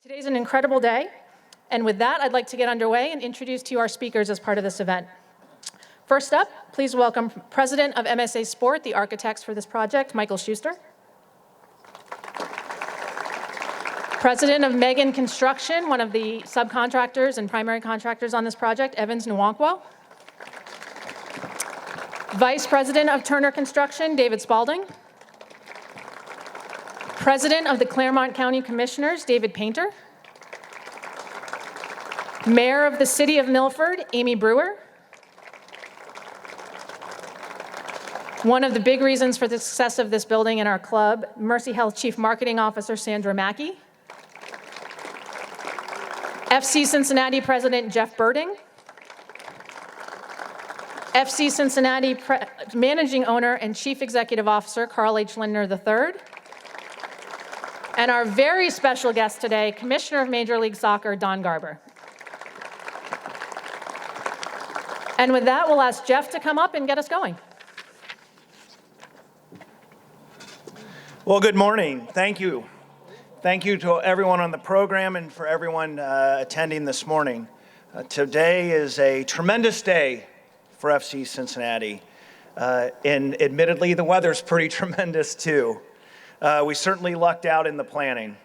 Today's an incredible day, and with that, I'd like to get underway and introduce to you our speakers as part of this event. First up, please welcome President of MSA Sport, the architects for this project, Michael Schuster. President of Megan Construction, one of the subcontractors and primary contractors on this project, Evans Nwankwo. Vice President of Turner Construction, David Spalding. President of the Claremont County Commissioners, David Painter. Mayor of the City of Milford, Amy Brewer. One of the big reasons for the success of this building and our club, Mercy Health Chief Marketing Officer, Sandra Mackay. FC Cincinnati President Jeff Birding. FC Cincinnati Managing Owner and Chief Executive Officer, Carl H. Lindner III. And our very special guest today, Commissioner of Major League Soccer, Don Garber. And with that, we'll ask Jeff to come up and get us going. Well, good morning. Thank you. Thank you to everyone on the program and for everyone attending this morning. Today is a tremendous day for FC Cincinnati. And admittedly, the weather's pretty tremendous too. We certainly lucked out in the planning.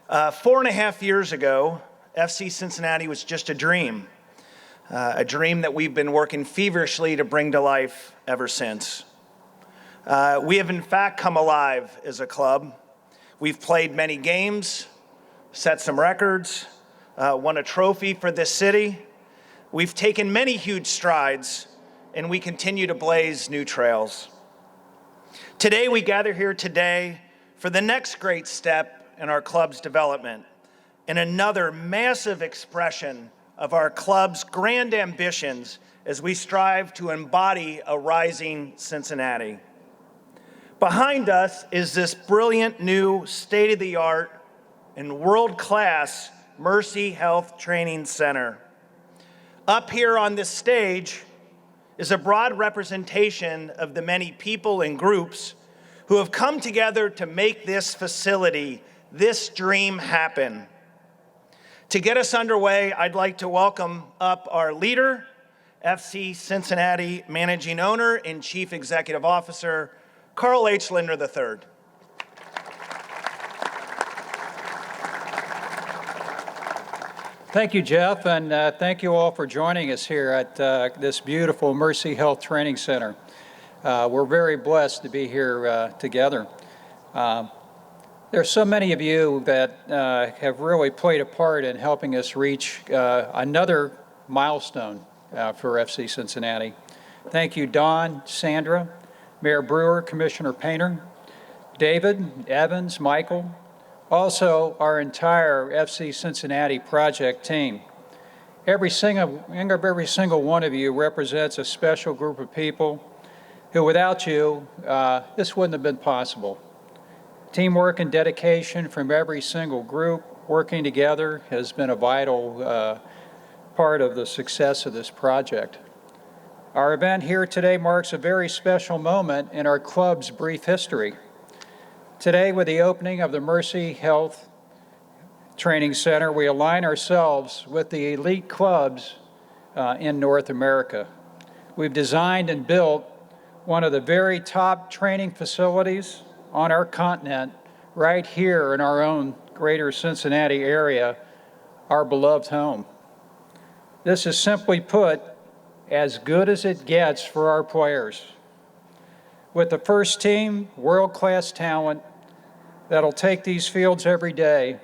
4.5 years ago, FC Cincinnati was just a dream that we've been working feverishly to bring to life ever since. We have in fact come alive as a club. We've played many games, set some records, won a trophy for this city. We've taken many huge strides, and we continue to blaze new trails. Today, we gather here today for the next great step in our club's development and another massive expression of our club's grand ambitions as we strive to embody a rising Cincinnati. Behind us is this brilliant new state-of-the-art and world-class Mercy Health Training Center. Up here on this stage is a broad representation of the many people and groups who have come together to make this facility, this dream happen. To get us underway, I'd like to welcome up our leader, FC Cincinnati Managing Owner and Chief Executive Officer, Carl H. Lindner III. Thank you, Jeff, and thank you all for joining us here at this beautiful Mercy Health Training Center. We're very blessed to be here together. There's so many of you that have really played a part in helping us reach another milestone for FC Cincinnati. Thank you, Don, Sandra, Mayor Brewer, Commissioner Painter, David, Evans, Michael, also our entire FC Cincinnati project team. Every single one of you represents a special group of people who, without you, this wouldn't have been possible. Teamwork and dedication from every single group working together has been a vital part of the success of this project. Our event here today marks a very special moment in our club's brief history. Today, with the opening of the Mercy Health Training Center, we align ourselves with the elite clubs in North America. We've designed and built one of the very top training facilities on our continent, right here in our own greater Cincinnati area, our beloved home. This is simply put, as good as it gets for our players. With the first team, world-class talent that'll take these fields every day,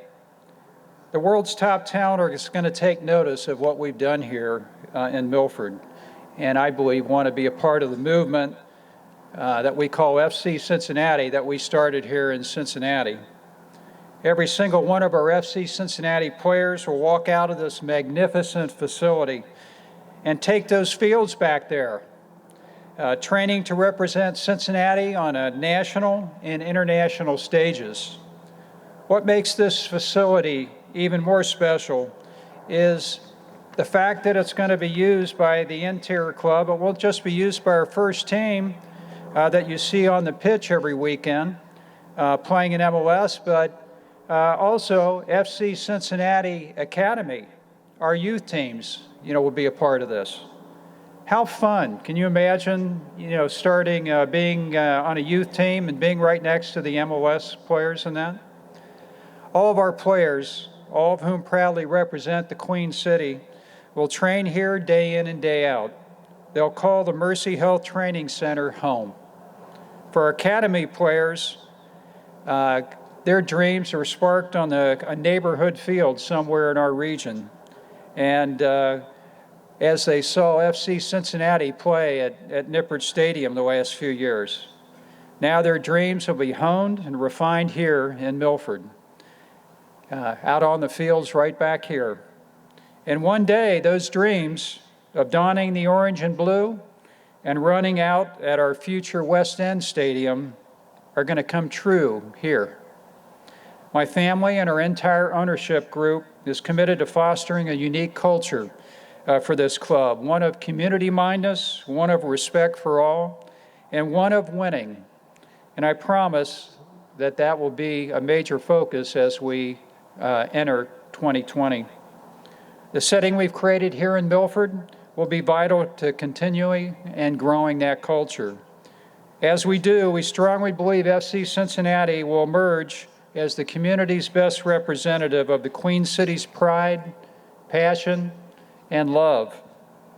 the world's top talent is going to take notice of what we've done here in Milford, and I believe want to be a part of the movement that we call FC Cincinnati, that we started here in Cincinnati. Every single one of our FC Cincinnati players will walk out of this magnificent facility and take those fields back there, training to represent Cincinnati on a national and international stages. What makes this facility even more special is the fact that it's going to be used by the interior club. It won't just be used by our first team that you see on the pitch every weekend playing in MLS, but Also, FC Cincinnati Academy, our youth teams, will be a part of this. How fun. Can you imagine, starting, being on a youth team and being right next to the MLS players and that? All of our players, all of whom proudly represent the Queen City, will train here day in and day out. They'll call the Mercy Health Training Center home. For our academy players, their dreams were sparked on a neighborhood field somewhere in our region. And as they saw FC Cincinnati play at Nippert Stadium the last few years, now their dreams will be honed and refined here in Milford, out on the fields right back here. And one day, those dreams of donning the orange and blue and running out at our future West End Stadium are going to come true here. My family and our entire ownership group is committed to fostering a unique culture for this club, one of community mindedness, one of respect for all, and one of winning. And I promise that that will be a major focus as we enter 2020. The setting we've created here in Milford will be vital to continuing and growing that culture. As we do, we strongly believe FC Cincinnati will emerge as the community's best representative of the Queen City's pride, passion, and love.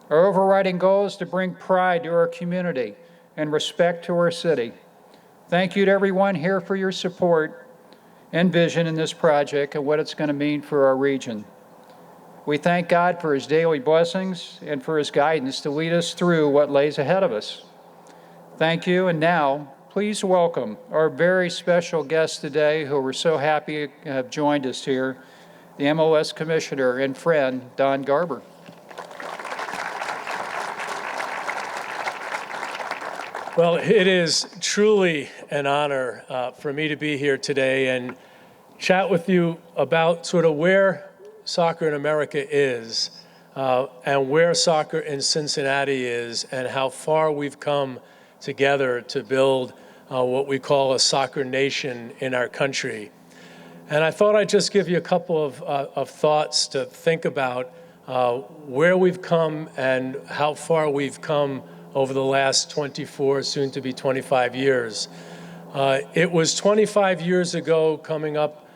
Our overriding goal is to bring pride to our community and respect to our city. Thank you to everyone here for your support and vision in this project and what it's going to mean for our region. We thank God for his daily blessings and for his guidance to lead us through what lays ahead of us. Thank you, and now, please welcome our very special guest today, who we're so happy to have joined us here, the MLS Commissioner and friend, Don Garber. Well, it is truly an honor for me to be here today and chat with you about sort of where soccer in America is and where soccer in Cincinnati is and how far we've come together to build what we call a soccer nation in our country. And I thought I'd just give you a couple of thoughts to think about where we've come and how far we've come over the last 24, soon to be 25 years. It was 25 years ago coming up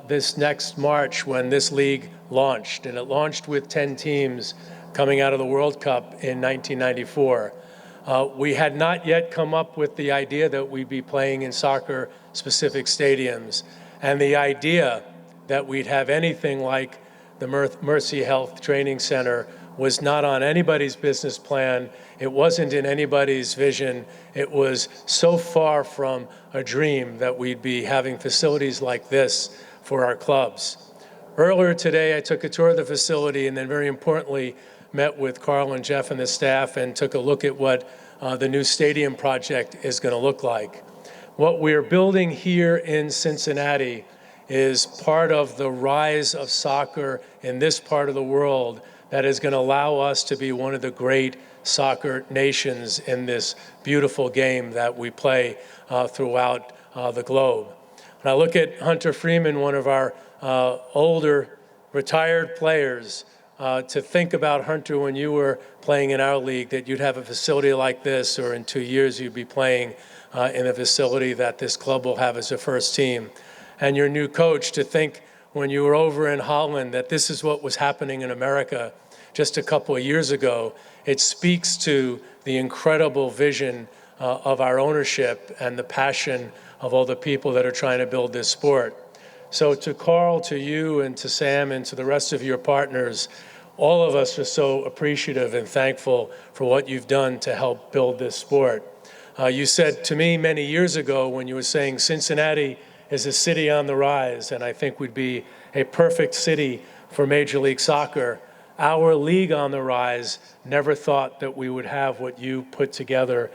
this next March when this league launched, and it launched with 10 teams coming out of the World Cup in 1994. We had not yet come up with the idea that we'd be playing in soccer-specific stadiums, and the idea that we'd have anything like the Mercy Health Training Center was not on anybody's business plan. It wasn't in anybody's vision. It was so far from a dream that we'd be having facilities like this for our clubs. Earlier today, I took a tour of the facility and then very importantly, met with Carl and Jeff and the staff and took a look at what the new stadium project is going to look like. What we're building here in Cincinnati is part of the rise of soccer in this part of the world that is going to allow us to be one of the great soccer nations in this beautiful game that we play throughout the globe. When I look at Hunter Freeman, one of our older retired players, to think about Hunter when you were playing in our league, that you'd have a facility like this, or in 2 years you'd be playing in a facility that this club will have as a first team. And your new coach, to think when you were over in Holland that this is what was happening in America just a couple of years ago. It speaks to the incredible vision of our ownership and the passion of all the people that are trying to build this sport. So to Carl, to you, and to Sam, and to the rest of your partners, all of us are so appreciative and thankful for what you've done to help build this sport. You said to me many years ago when you were saying Cincinnati is a city on the rise, and I think would be a perfect city for Major League Soccer. Our league on the rise never thought that we would have what you put together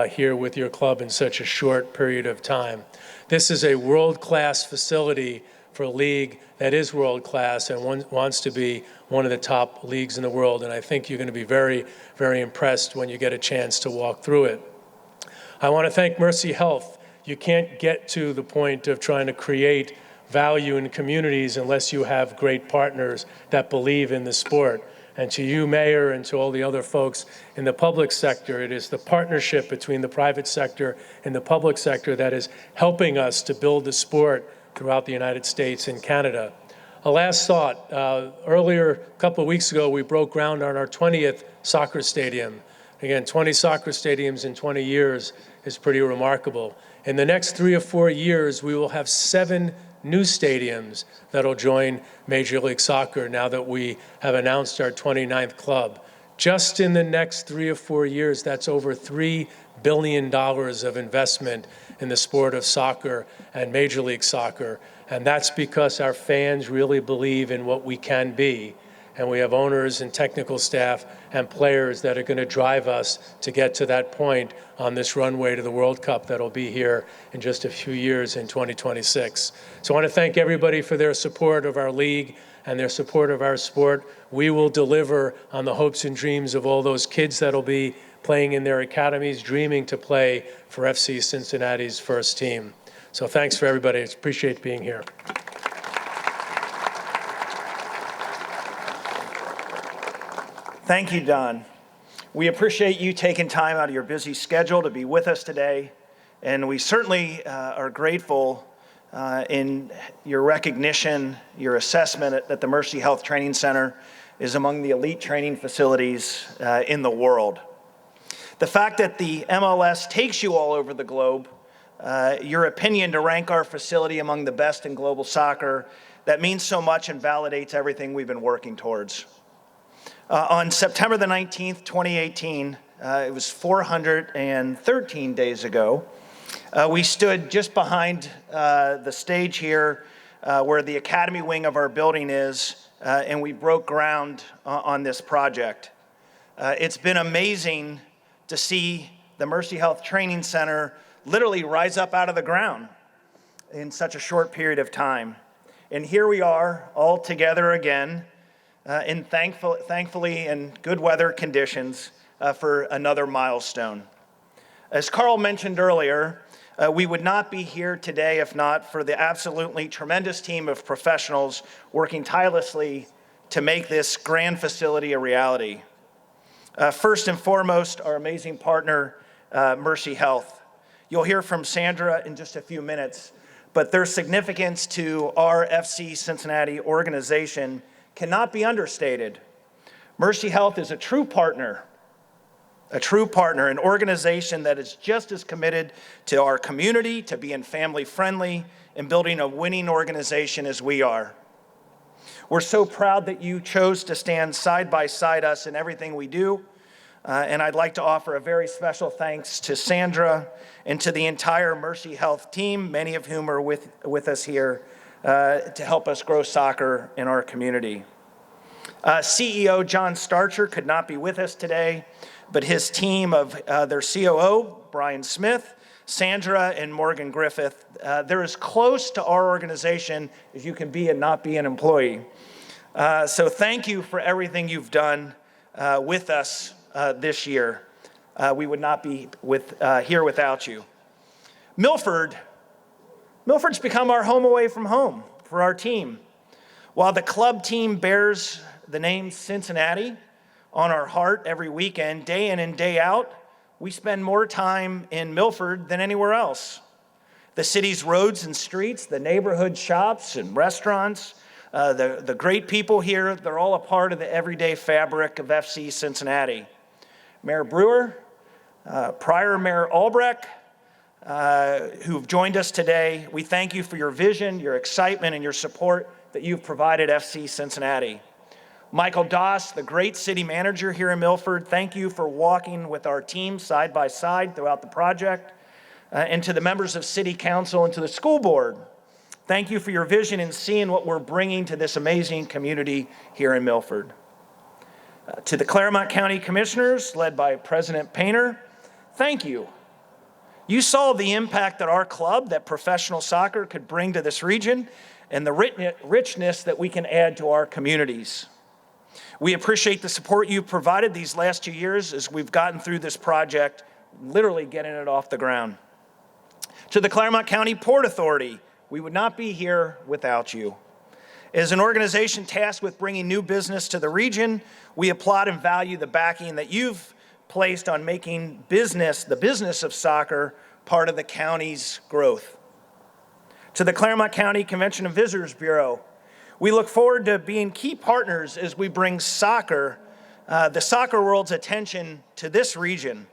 here with your club in such a short period of time. This is a world-class facility for a league that is world-class and wants to be one of the top leagues in the world, and I think you're going to be very, very impressed when you get a chance to walk through it. I want to thank Mercy Health. You can't get to the point of trying to create value in communities unless you have great partners that believe in the sport. And to you, Mayor, and to all the other folks in the public sector, it is the partnership between the private sector and the public sector that is helping us to build the sport throughout the United States and Canada. A last thought, earlier, a couple of weeks ago, we broke ground on our 20th soccer stadium. Again, 20 soccer stadiums in 20 years is pretty remarkable. In the next 3 or 4 years, we will have 7 new stadiums that'll join Major League Soccer now that we have announced our 29th club. Just in the next 3 or 4 years, that's over $3 billion of investment in the sport of soccer and Major League Soccer. And that's because our fans really believe in what we can be. And we have owners and technical staff and players that are going to drive us to get to that point on this runway to the World Cup that'll be here in just a few years in 2026. So I want to thank everybody for their support of our league and their support of our sport. We will deliver on the hopes and dreams of all those kids that'll be playing in their academies, dreaming to play for FC Cincinnati's first team. So thanks for everybody. I appreciate being here. Thank you, Don. We appreciate you taking time out of your busy schedule to be with us today, and we certainly are grateful in your recognition, your assessment that the Mercy Health Training Center is among the elite training facilities in the world. The fact that the MLS takes you all over the globe, your opinion to rank our facility among the best in global soccer, that means so much and validates everything we've been working towards. On September the 19th, 2018, it was 413 days ago, we stood just behind the stage here where the academy wing of our building is, and we broke ground on this project. It's been amazing to see the Mercy Health Training Center literally rise up out of the ground in such a short period of time. And here we are all together again, thankfully in good weather conditions for another milestone. As Carl mentioned earlier, we would not be here today if not for the absolutely tremendous team of professionals working tirelessly to make this grand facility a reality. First and foremost, our amazing partner, Mercy Health. You'll hear from Sandra in just a few minutes, but their significance to our FC Cincinnati organization cannot be understated. Mercy Health is a true partner, an organization that is just as committed to our community, to being family friendly, and building a winning organization as we are. We're so proud that you chose to stand side by side us in everything we do. And I'd like to offer a very special thanks to Sandra and to the entire Mercy Health team, many of whom are with us here, to help us grow soccer in our community. CEO John Starcher could not be with us today, but his team of their COO, Brian Smith, Sandra, and Morgan Griffith, they're as close to our organization as you can be and not be an employee. So thank you for everything you've done with us this year. We would not be here without you. Milford's become our home away from home for our team. While the club team bears the name Cincinnati on our heart every weekend, day in and day out, we spend more time in Milford than anywhere else. The city's roads and streets, the neighborhood shops and restaurants, the great people here, they're all a part of the everyday fabric of FC Cincinnati. Mayor Brewer, prior Mayor Albrecht, who've joined us today, we thank you for your vision, your excitement, and your support that you've provided FC Cincinnati. Michael Doss, the great city manager here in Milford, thank you for walking with our team side by side throughout the project. And to the members of City Council and to the school board, thank you for your vision in seeing what we're bringing to this amazing community here in Milford. To the Claremont County Commissioners, led by President Painter, thank you. You saw the impact that our club, that professional soccer, could bring to this region and the richness that we can add to our communities. We appreciate the support you've provided these last 2 years as we've gotten through this project, literally getting it off the ground. To the Claremont County Port Authority, We would not be here without you. As an organization tasked with bringing new business to the region, we applaud and value the backing that you've placed on making business, the business of soccer, part of the county's growth. To the Claremont County Convention and Visitors Bureau, we look forward to being key partners as we bring soccer, the soccer world's attention to this region,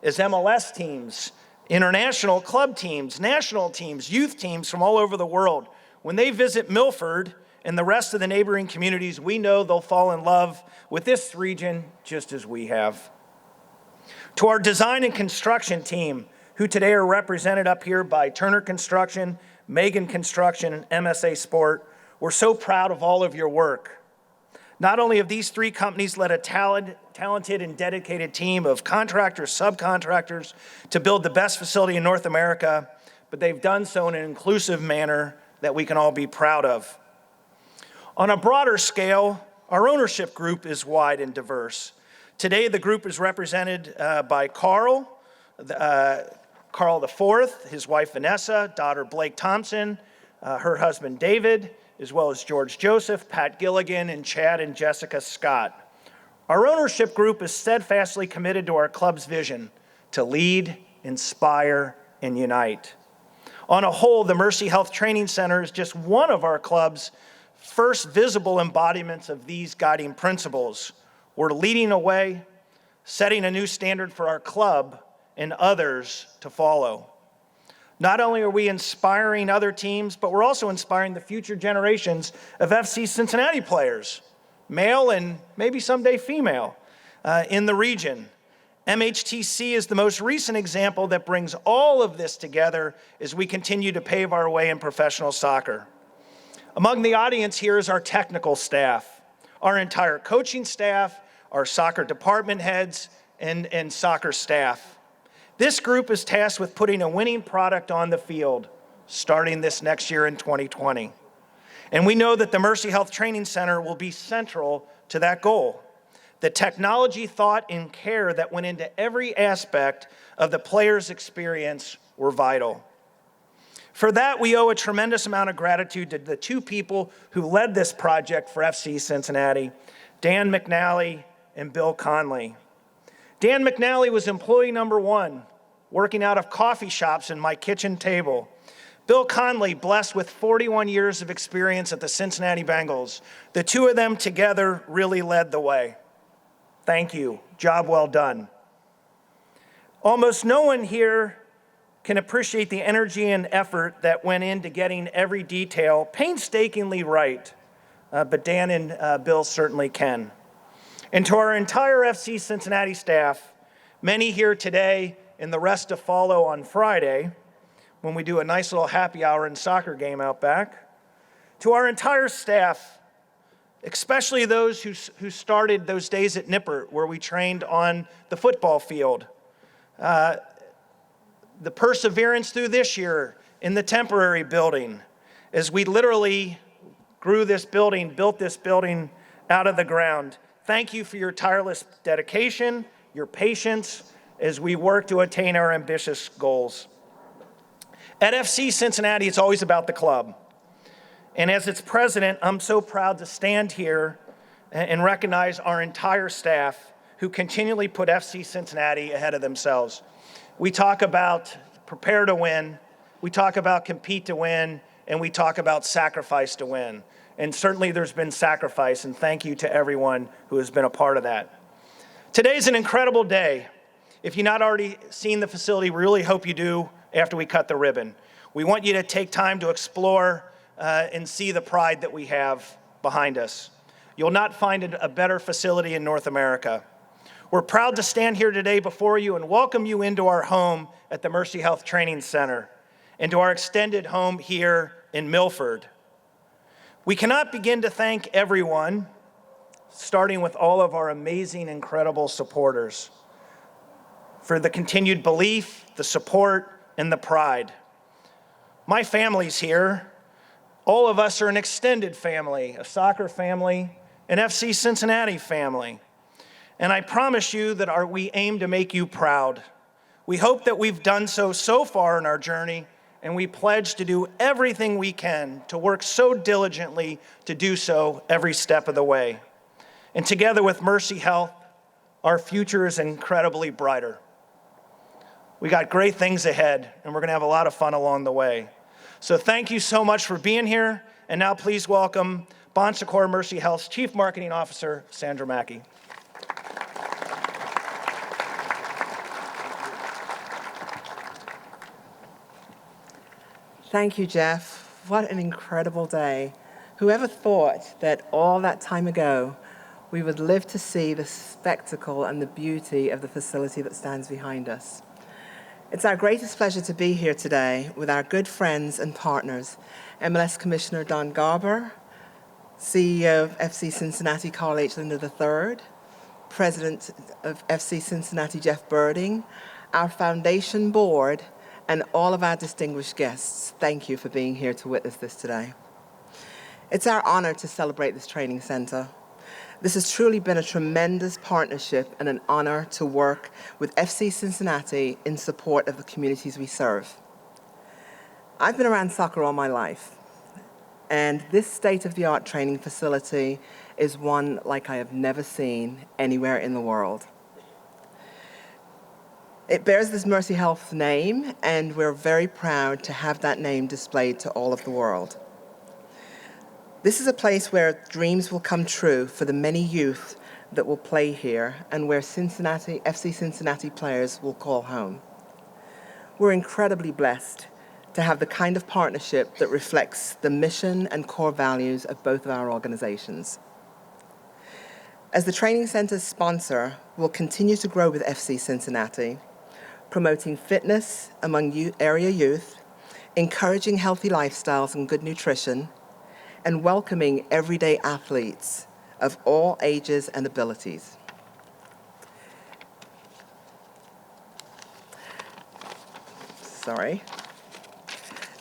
as MLS teams, international club teams, national teams, youth teams from all over the world, when they visit Milford and the rest of the neighboring communities, we know they'll fall in love with this region just as we have. To our design and construction team, who today are represented up here by Turner Construction, Megan Construction, and MSA Sport, we're so proud of all of your work. Not only have these three companies led a talented and dedicated team of contractors, subcontractors to build the best facility in North America, but they've done so in an inclusive manner that we can all be proud of. On a broader scale, our ownership group is wide and diverse. Today, the group is represented by Carl IV, his wife Vanessa, daughter Blake Thompson, her husband David, as well as George Joseph, Pat Gilligan, and Chad and Jessica Scott. Our ownership group is steadfastly committed to our club's vision to lead, inspire, and unite. On a whole, the Mercy Health Training Center is just one of our club's first visible embodiments of these guiding principles. We're leading a way, setting a new standard for our club and others to follow. Not only are we inspiring other teams, but we're also inspiring the future generations of FC Cincinnati players, male and maybe someday female, in the region. MHTC is the most recent example that brings all of this together as we continue to pave our way in professional soccer. Among the audience here is our technical staff, our entire coaching staff, our soccer department heads, and soccer staff. This group is tasked with putting a winning product on the field, starting this next year in 2020. And we know that the Mercy Health Training Center will be central to that goal. The technology, thought, and care that went into every aspect of the player's experience were vital. For that, we owe a tremendous amount of gratitude to the two people who led this project for FC Cincinnati, Dan McNally and Bill Conley. Dan McNally was employee number one, working out of coffee shops in my kitchen table. Bill Conley, blessed with 41 years of experience at the Cincinnati Bengals. The two of them together really led the way. Thank you. Job well done. Almost no one here can appreciate the energy and effort that went into getting every detail painstakingly right, but Dan and Bill certainly can. And to our entire FC Cincinnati staff, many here today and the rest to follow on Friday, when we do a nice little happy hour and soccer game out back, to our entire staff, especially those who started those days at Nippert where we trained on the football field, the perseverance through this year in the temporary building, as we literally grew this building, built this building out of the ground. Thank you for your tireless dedication, your patience, as we work to attain our ambitious goals. At FC Cincinnati, it's always about the club. And as its president, I'm so proud to stand here and recognize our entire staff who continually put FC Cincinnati ahead of themselves. We talk about prepare to win, we talk about compete to win, and we talk about sacrifice to win. And certainly there's been sacrifice, and thank you to everyone who has been a part of that. Today's an incredible day. If you've not already seen the facility, we really hope you do after we cut the ribbon. We want you to take time to explore and see the pride that we have behind us. You'll not find a better facility in North America. We're proud to stand here today before you and welcome you into our home at the Mercy Health Training Center and to our extended home here in Milford. We cannot begin to thank everyone, starting with all of our amazing, incredible supporters, for the continued belief, the support, and the pride. My family's here. All of us are an extended family, a soccer family, an FC Cincinnati family. And I promise you that we aim to make you proud. We hope that we've done so far in our journey, and we pledge to do everything we can to work so diligently to do so every step of the way. And together with Mercy Health, our future is incredibly brighter. We got great things ahead, and we're going to have a lot of fun along the way. So thank you so much for being here, and now please welcome Bon Secours Mercy Health's Chief Marketing Officer, Sandra Mackay. Thank you, Jeff. What an incredible day. Whoever thought that all that time ago we would live to see the spectacle and the beauty of the facility that stands behind us. It's our greatest pleasure to be here today with our good friends and partners, MLS Commissioner Don Garber, CEO of FC Cincinnati Carl H. Linder III, President of FC Cincinnati Jeff Birding, our foundation board, and all of our distinguished guests. Thank you for being here to witness this today. It's our honor to celebrate this training center. This has truly been a tremendous partnership and an honor to work with FC Cincinnati in support of the communities we serve. I've been around soccer all my life, and this state-of-the-art training facility is one like I have never seen anywhere in the world. It bears this Mercy Health name, and we're very proud to have that name displayed to all of the world. This is a place where dreams will come true for the many youth that will play here, and where FC Cincinnati players will call home. We're incredibly blessed to have the kind of partnership that reflects the mission and core values of both of our organizations. As the training center's sponsor, we'll continue to grow with FC Cincinnati, promoting fitness among area youth, encouraging healthy lifestyles and good nutrition, and welcoming everyday athletes of all ages and abilities.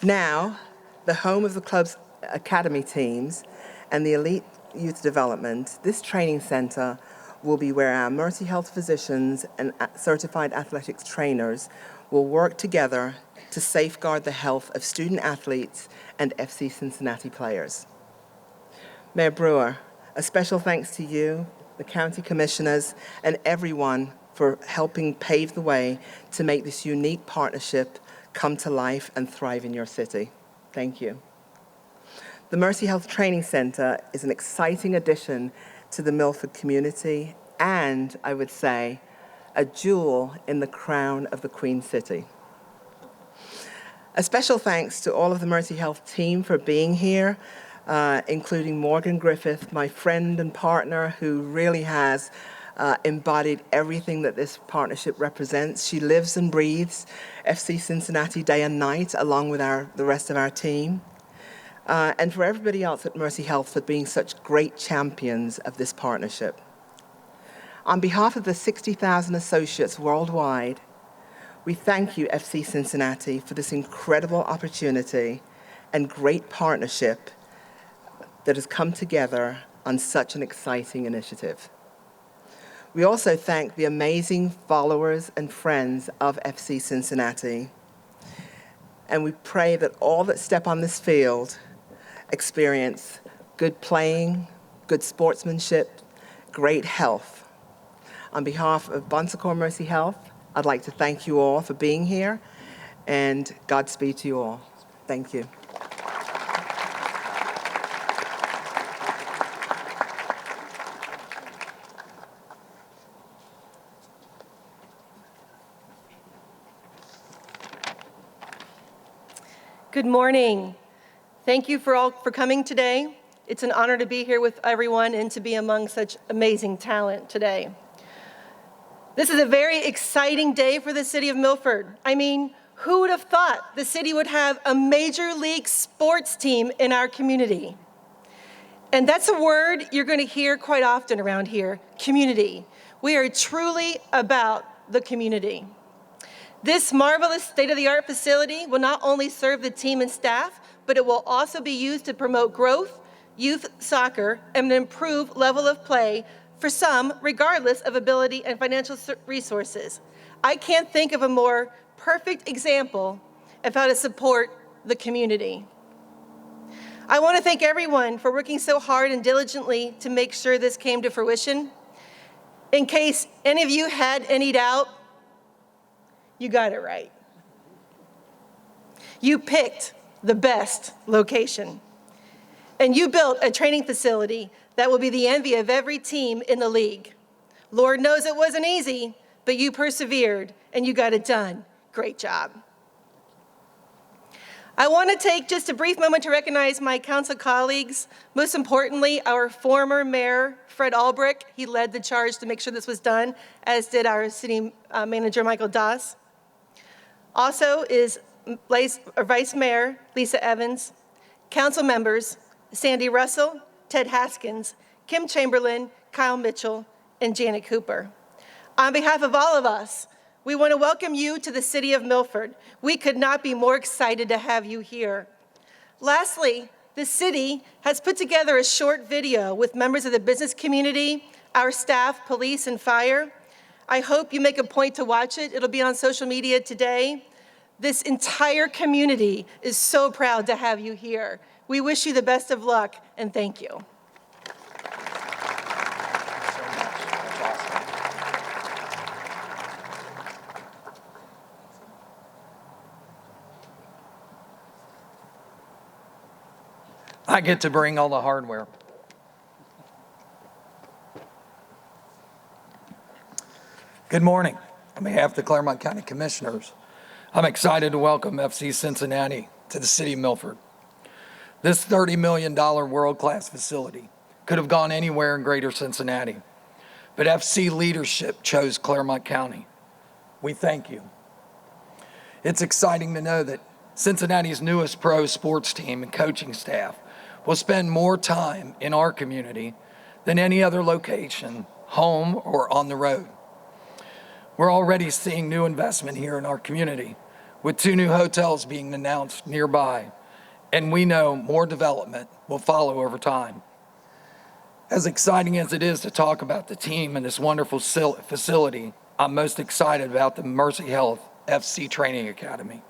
Now, the home of the club's academy teams and the elite youth development, this training center will be where our Mercy Health physicians and certified athletics trainers will work together to safeguard the health of student athletes and FC Cincinnati players. Mayor Brewer, a special thanks to you, the county commissioners, and everyone for helping pave the way to make this unique partnership come to life and thrive in your city. Thank you. The Mercy Health Training Center is an exciting addition to the Milford community, and I would say a jewel in the crown of the Queen City. A special thanks to all of the Mercy Health team for being here, including Morgan Griffith, my friend and partner, who really has embodied everything that this partnership represents. She lives and breathes FC Cincinnati day and night, along with the rest of our team. And for everybody else at Mercy Health for being such great champions of this partnership. On behalf of the 60,000 associates worldwide, we thank you, FC Cincinnati, for this incredible opportunity and great partnership that has come together on such an exciting initiative. We also thank the amazing followers and friends of FC Cincinnati, and we pray that all that step on this field experience good playing, good sportsmanship, great health. On behalf of Bon Secours Mercy Health, I'd like to thank you all for being here, and Godspeed to you all. Thank you. Good morning. Thank you for coming today. It's an honor to be here with everyone and to be among such amazing talent today. This is a very exciting day for the city of Milford. I mean, who would have thought the city would have a major league sports team in our community? And that's a word you're going to hear quite often around here, community. We are truly about the community. This marvelous state-of-the-art facility will not only serve the team and staff, but it will also be used to promote growth, youth soccer, and an improved level of play for some, regardless of ability and financial resources. I can't think of a more perfect example of how to support the community. I want to thank everyone for working so hard and diligently to make sure this came to fruition. In case any of you had any doubt, you got it right. You picked the best location, and you built a training facility that will be the envy of every team in the league. Lord knows it wasn't easy, but you persevered and you got it done. Great job. I want to take just a brief moment to recognize my council colleagues. Most importantly, our former mayor, Fred Albrecht. He led the charge to make sure this was done, as did our city manager, Michael Doss. Also is Vice Mayor Lisa Evans, council members Sandy Russell, Ted Haskins, Kim Chamberlain, Kyle Mitchell, and Janet Cooper. On behalf of all of us, we want to welcome you to the city of Milford. We could not be more excited to have you here. Lastly, the city has put together a short video with members of the business community, our staff, police, and fire. I hope you make a point to watch it. It'll be on social media today. This entire community is so proud to have you here. We wish you the best of luck, and thank you. I get to bring all the hardware. Good morning. On behalf of the Claremont County Commissioners, I'm excited to welcome FC Cincinnati to the city of Milford. This $30 million world-class facility could have gone anywhere in greater Cincinnati, but FC leadership chose Claremont County. We thank you. It's exciting to know that Cincinnati's newest pro sports team and coaching staff will spend more time in our community than any other location, home or on the road. We're already seeing new investment here in our community, with 2 new hotels being announced nearby, and we know more development will follow over time. As exciting as it is to talk about the team and this wonderful facility, I'm most excited about the Mercy Health FC Training Academy.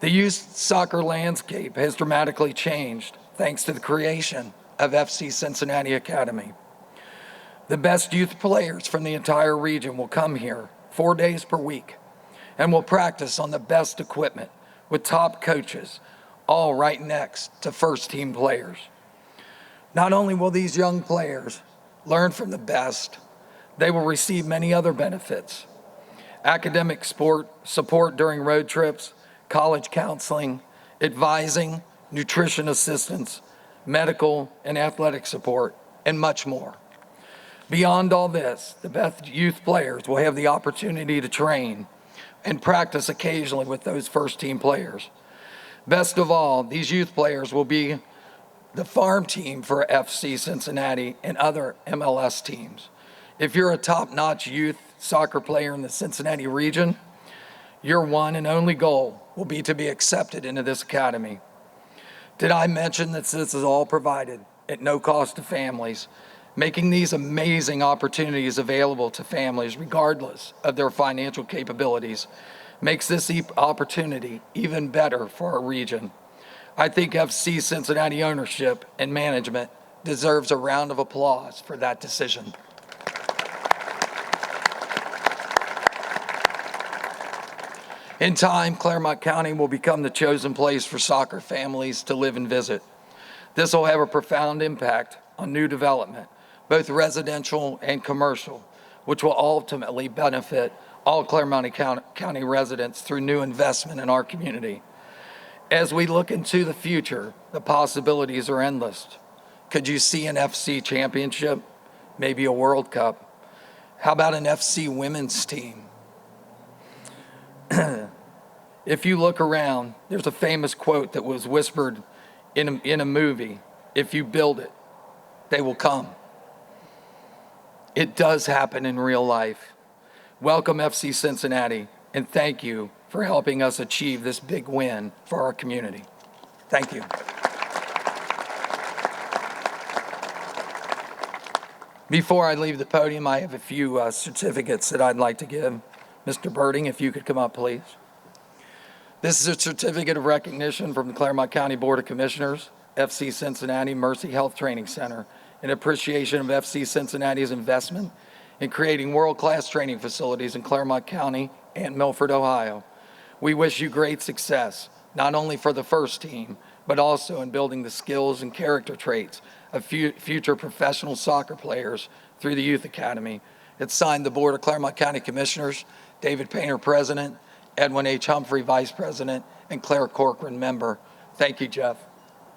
The youth soccer landscape has dramatically changed thanks to the creation of FC Cincinnati Academy. The best youth players from the entire region will come here 4 days per week and will practice on the best equipment with top coaches, all right next to first-team players. Not only will these young players learn from the best, they will receive many other benefits: academic support during road trips, college counseling, advising, nutrition assistance, medical and athletic support, and much more. Beyond all this, the best youth players will have the opportunity to train and practice occasionally with those first-team players. Best of all, these youth players will be the farm team for FC Cincinnati and other MLS teams. If you're a top-notch youth soccer player in the Cincinnati region, your one and only goal will be to be accepted into this academy. Did I mention that this is all provided at no cost to families, making these amazing opportunities available to families regardless of their financial capabilities makes this opportunity even better for our region. I think FC Cincinnati ownership and management deserves a round of applause for that decision. In time, Claremont County will become the chosen place for soccer families to live and visit. This will have a profound impact on new development, both residential and commercial, which will ultimately benefit all Claremont County residents through new investment in our community. As we look into the future, the possibilities are endless. Could you see an FC championship? Maybe a World Cup? How about an FC women's team? If you look around, there's a famous quote that was whispered in a movie: if you build it, they will come. It does happen in real life. Welcome, FC Cincinnati, and thank you for helping us achieve this big win for our community. Thank you. Before I leave the podium, I have a few certificates that I'd like to give. Mr. Birding, if you could come up, please. This is a certificate of recognition from the Claremont County Board of Commissioners, FC Cincinnati Mercy Health Training Center, in appreciation of FC Cincinnati's investment in creating world-class training facilities in Claremont County and Milford, Ohio. We wish you great success, not only for the first team, but also in building the skills and character traits of future professional soccer players through the Youth Academy. It's signed the Board of Claremont County Commissioners, David Painter, President, Edwin H. Humphrey, Vice President, and Claire Corcoran, Member. Thank you, Jeff.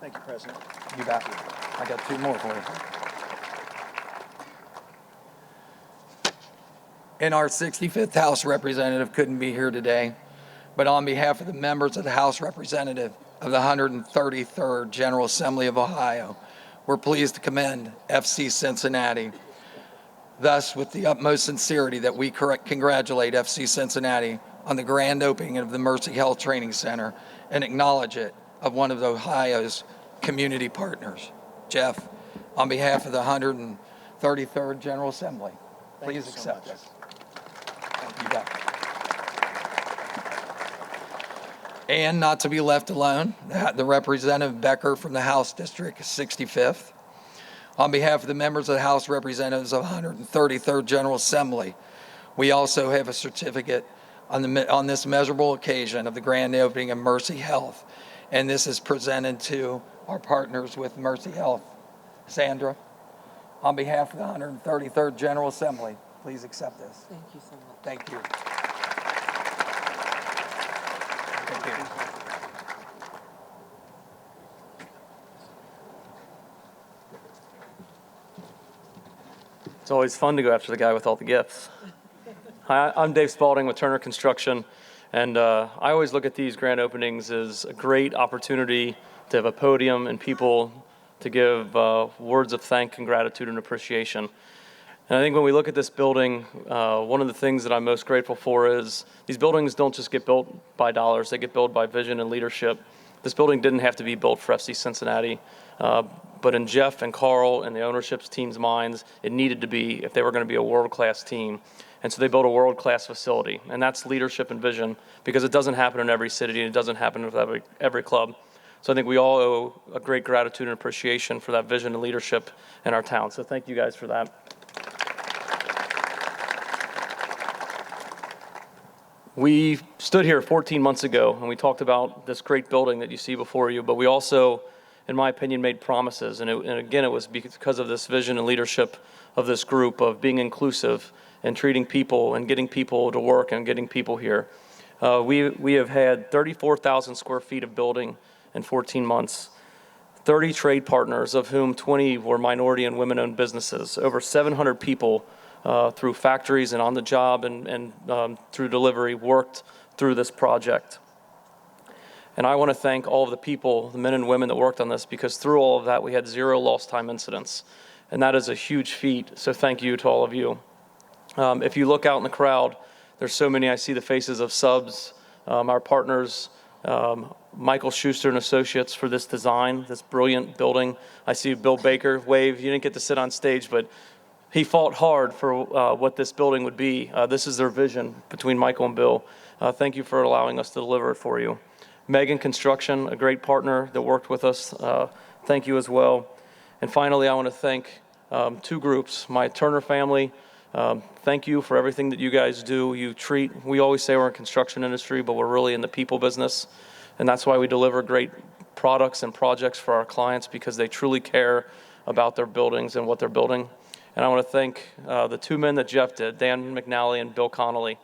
Thank you, President. You bet. I got two more for you. And our 65th House Representative couldn't be here today, but on behalf of the members of the House Representative of the 133rd General Assembly of Ohio, we're pleased to commend FC Cincinnati. Thus, with the utmost sincerity that we congratulate FC Cincinnati on the grand opening of the Mercy Health Training Center and acknowledge it of one of Ohio's community partners. Jeff, on behalf of the 133rd General Assembly, please accept this. You bet. And not to be left alone, the Representative Becker from the House District 65th. On behalf of the members of the House Representatives of 133rd General Assembly, we also have a certificate on this measurable occasion of the grand opening of Mercy Health. And this is presented to our partners with Mercy Health. Sandra, on behalf of the 133rd General Assembly, please accept this. Thank you so much. Thank you. It's always fun to go after the guy with all the gifts. Hi, I'm Dave Spalding with Turner Construction, and I always look at these grand openings as a great opportunity to have a podium and people to give words of thanks and gratitude and appreciation. And I think when we look at this building, one of the things that I'm most grateful for is these buildings don't just get built by dollars, they get built by vision and leadership. This building didn't have to be built for FC Cincinnati, but in Jeff and Carl and the ownership's team's minds, it needed to be if they were going to be a world-class team. And so they built a world-class facility, and that's leadership and vision, because it doesn't happen in every city and it doesn't happen with every club. So I think we all owe a great gratitude and appreciation for that vision and leadership in our town. So thank you guys for that. We stood here 14 months ago and we talked about this great building that you see before you, but we also, in my opinion, made promises. And again, it was because of this vision and leadership of this group of being inclusive and treating people and getting people to work and getting people here. We have had 34,000 square feet of building in 14 months, 30 trade partners, of whom 20 were minority and women-owned businesses, over 700 people through factories and on the job and through delivery worked through this project. And I want to thank all of the people, the men and women that worked on this, because through all of that we had 0 lost time incidents. And that is a huge feat, so thank you to all of you. If you look out in the crowd, there's so many. I see the faces of subs, our partners, Michael Schuster and Associates for this design, this brilliant building. I see Bill Baker wave. You didn't get to sit on stage, but he fought hard for what this building would be. This is their vision between Michael and Bill. Thank you for allowing us to deliver it for you. Megan Construction, a great partner that worked with us. Thank you as well. And finally, I want to thank 2 groups, my Turner family. Thank you for everything that you guys do. We always say we're in construction industry, but we're really in the people business. And that's why we deliver great products and projects for our clients, because they truly care about their buildings and what they're building. And I want to thank the 2 men that Jeff did, Dan McNally and Bill Connolly.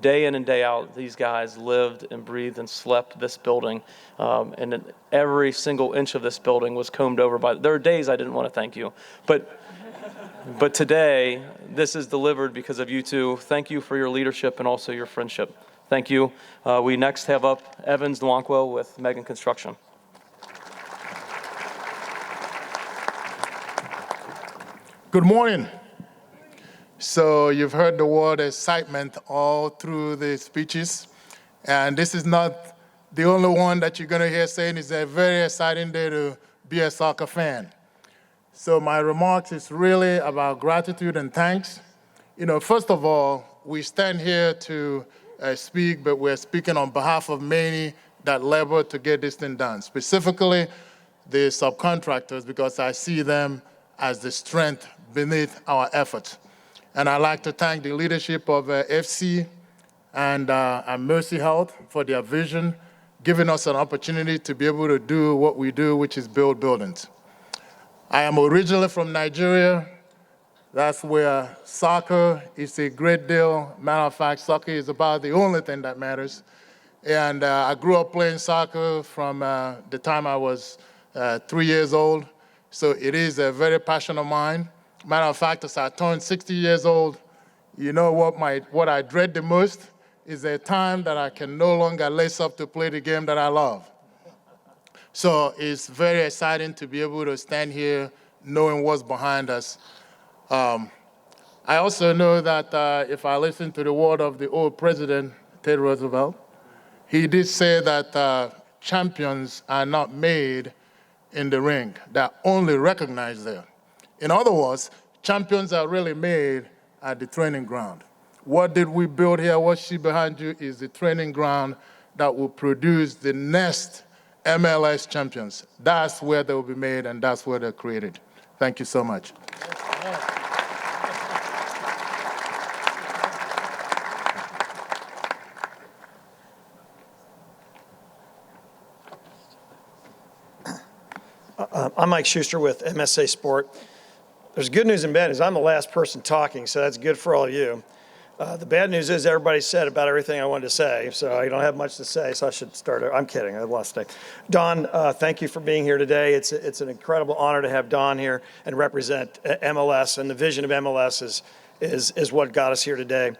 Day in and day out, these guys lived and breathed and slept this building. And every single inch of this building was combed over by, there are days I didn't want to thank you, but today, this is delivered because of you 2. Thank you for your leadership and also your friendship. Thank you. We next have up Evans Nwankwo with Megan Construction. Good morning. So you've heard the word excitement all through the speeches, and this is not the only one that you're going to hear saying it's a very exciting day to be a soccer fan. So my remarks is really about gratitude and thanks. First of all, we stand here to speak, but we're speaking on behalf of many that labor to get this thing done, specifically the subcontractors, because I see them as the strength beneath our efforts. And I'd like to thank the leadership of FC and Mercy Health for their vision, giving us an opportunity to be able to do what we do, which is build buildings. I am originally from Nigeria. That's where soccer is a great deal. Matter of fact, soccer is about the only thing that matters. And I grew up playing soccer from the time I was 3 years old. So it is a very passion of mine. Matter of fact, as I turned 60 years old, you know what I dread the most is a time that I can no longer lace up to play the game that I love. So it's very exciting to be able to stand here knowing what's behind us. I also know that if I listen to the word of the old president, Teddy Roosevelt, he did say that champions are not made in the ring. They're only recognized there. In other words, champions are really made at the training ground. What did we build here? What you see behind you is the training ground that will produce the next MLS champions. That's where they will be made, and that's where they're created. Thank you so much. I'm Mike Schuster with MSA Sport. There's good news and bad news. I'm the last person talking, so that's good for all of you. The bad news is everybody said about everything I wanted to say, so I don't have much to say, so I should start. I'm kidding. I lost it. Don, thank you for being here today. It's an incredible honor to have Don here and represent MLS, and the vision of MLS is what got us here today.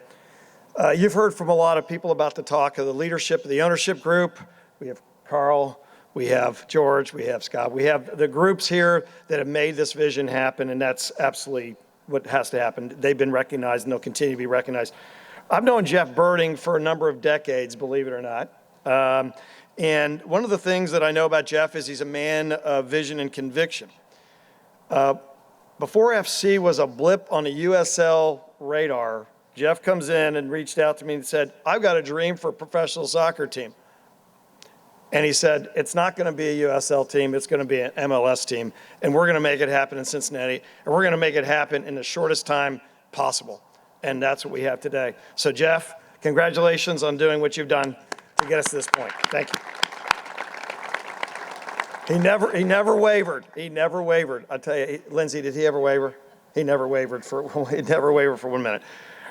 You've heard from a lot of people about the talk of the leadership of the ownership group. We have Carl. We have George, we have Scott, we have the groups here that have made this vision happen, and that's absolutely what has to happen. They've been recognized, and they'll continue to be recognized. I've known Jeff Birding for a number of decades, believe it or not. And one of the things that I know about Jeff is he's a man of vision and conviction. Before FC was a blip on a USL radar, Jeff comes in and reached out to me and said, I've got a dream for a professional soccer team. And he said, it's not going to be a USL team, it's going to be an MLS team, and we're going to make it happen in Cincinnati, and we're going to make it happen in the shortest time possible. And that's what we have today. So Jeff, congratulations on doing what you've done to get us to this point. Thank you. He never wavered. He never wavered. I tell you, Lindsay, did he ever waver? He never wavered for 1 minute.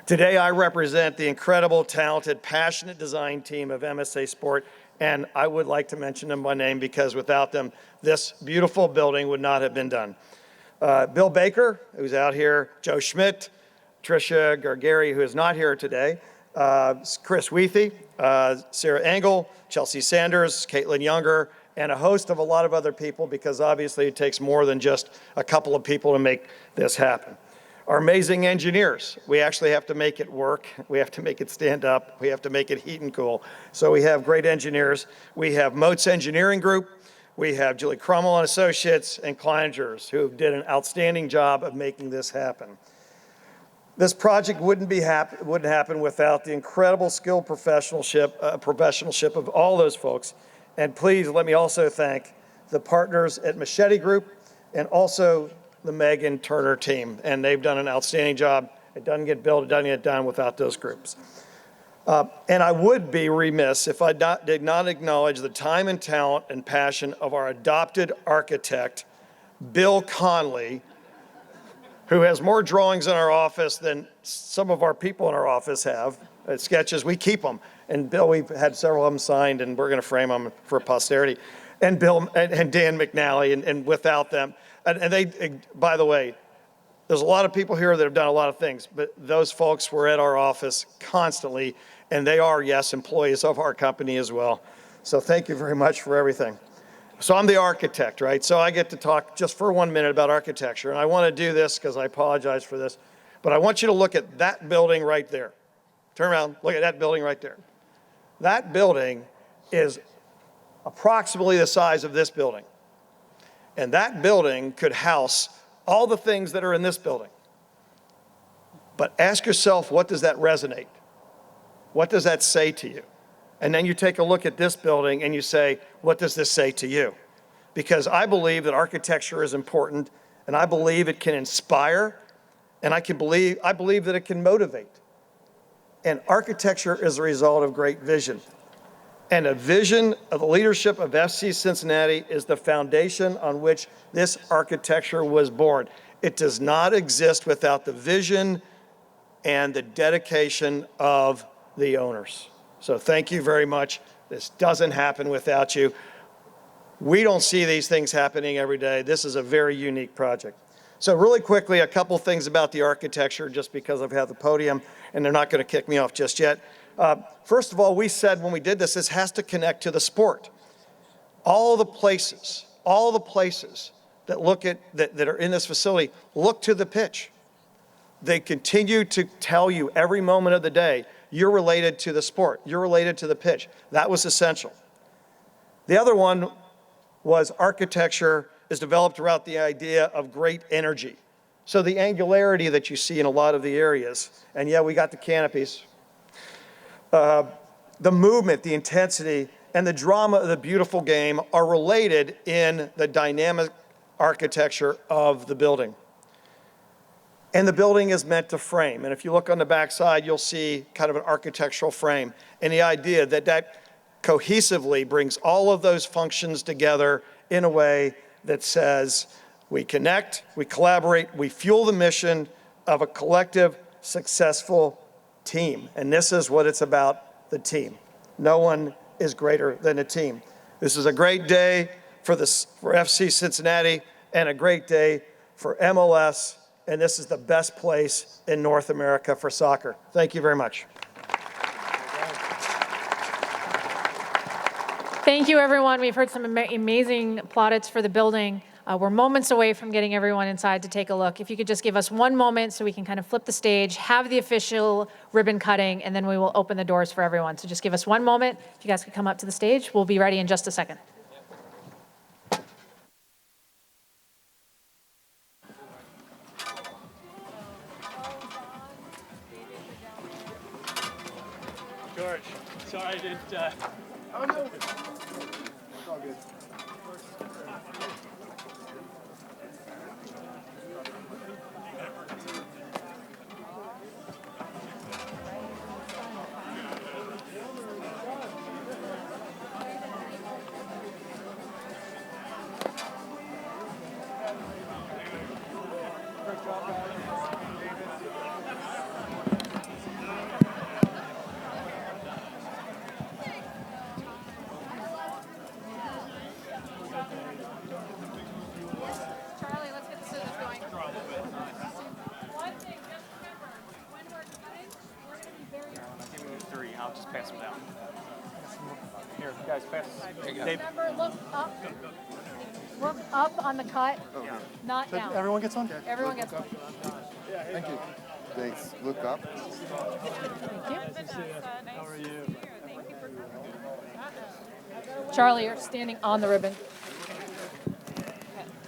Today, I represent the incredible, talented, passionate design team of MSA Sport. And I would like to mention them by name because without them, this beautiful building would not have been done. Bill Baker, who's out here, Joe Schmidt, Tricia Gargari, who is not here today, Chris Weethy, Sarah Engel, Chelsea Sanders, Caitlin Younger, and a host of a lot of other people, because obviously it takes more than just a couple of people to make this happen. Our amazing engineers, we actually have to make it work. We have to make it stand up. We have to make it heat and cool. So we have great engineers. We have Moats Engineering Group. We have Julie Crummell and Associates and Kleiningers, who did an outstanding job of making this happen. This project wouldn't happen without the incredible skilled professionalship of all those folks. And please let me also thank the partners at Machete Group and also the Megan Turner team, and they've done an outstanding job. It doesn't get built, it doesn't get done without those groups. And I would be remiss if I did not acknowledge the time and talent and passion of our adopted architect, Bill Conley, who has more drawings in our office than some of our people in our office have. Sketches, we keep them. And Bill, we've had several of them signed, and we're gonna frame them for posterity. And Bill and Dan McNally, and without them, and they, by the way, there's a lot of people here that have done a lot of things, but those folks were at our office constantly, and they are, yes, employees of our company as well. So thank you very much for everything. So I'm the architect, right? So I get to talk just for 1 minute about architecture, and I want to do this because I apologize for this, but I want you to look at that building right there. Turn around, look at that building right there. That building is approximately the size of this building. And that building could house all the things that are in this building. But ask yourself, what does that resonate? What does that say to you? And then you take a look at this building and you say, what does this say to you? Because I believe that architecture is important, and I believe it can inspire, and I believe that it can motivate. And architecture is a result of great vision. And a vision of the leadership of FC Cincinnati is the foundation on which this architecture was born. It does not exist without the vision and the dedication of the owners. So thank you very much. This doesn't happen without you. We don't see these things happening every day. This is a very unique project. So really quickly, a couple things about the architecture, just because I've had the podium, and they're not going to kick me off just yet. First of all, we said when we did this, this has to connect to the sport. All the places that that are in this facility look to the pitch. They continue to tell you every moment of the day, you're related to the sport, you're related to the pitch. That was essential. The other one was architecture is developed around the idea of great energy. So the angularity that you see in a lot of the areas, and yeah, we got the canopies, the movement, the intensity, and the drama of the beautiful game are related in the dynamic architecture of the building. And the building is meant to frame. And if you look on the back side, you'll see kind of an architectural frame. And the idea that cohesively brings all of those functions together in a way that says we connect, we collaborate, we fuel the mission of a collective, successful team. And this is what it's about, the team. No one is greater than a team. This is a great day for FC Cincinnati and a great day for MLS. And this is the best place in North America for soccer. Thank you very much. Thank you, everyone. We've heard some amazing plaudits for the building. We're moments away from getting everyone inside to take a look. If you could just give us one moment so we can kind of flip the stage, have the official ribbon cutting, and then we will open the doors for everyone. So just give us one moment. If you guys could come up to the stage, we'll be ready in just a second. George, sorry I didn't. Oh, no. It's all good. Charlie, let's get the scissors going. One thing, just remember, when we're cutting, we're going to be very... Give me 3, I'll just pass them down. Here, guys, pass. Remember, look up. Look up on the cut, not down. Everyone gets one? Everyone gets one. Thank you. Thanks. Look up. Thank you. How are you? Charlie, you're standing on the ribbon.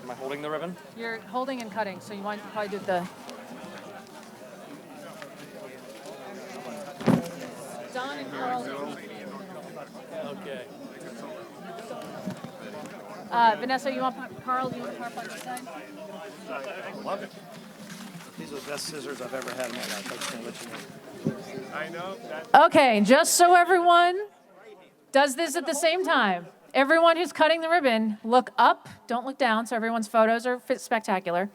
Am I holding the ribbon? You're holding and cutting, so you want to probably do the... Don and Carl. Okay. Vanessa, you want Carl? Do you want Carl on this side? I love it. These are the best scissors I've ever had in my life. I just want to let you know. I know. Okay, just so everyone does this at the same time. Everyone who's cutting the ribbon, look up, don't look down, so everyone's photos are spectacular.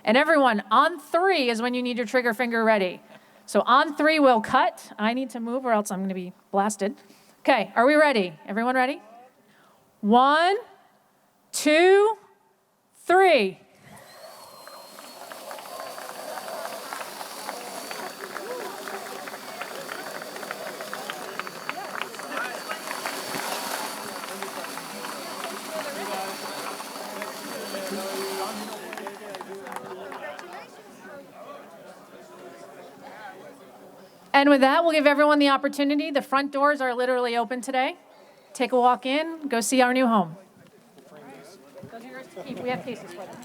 And everyone, on 3 is when you need your trigger finger ready. So on 3, we'll cut. I need to move or else I'm going to be blasted. Okay, are we ready? Everyone ready? 1, 2, 3. And with that, we'll give everyone the opportunity. The front doors are literally open today. Take a walk in, go see our new home. Those are yours to keep. We have cases for them.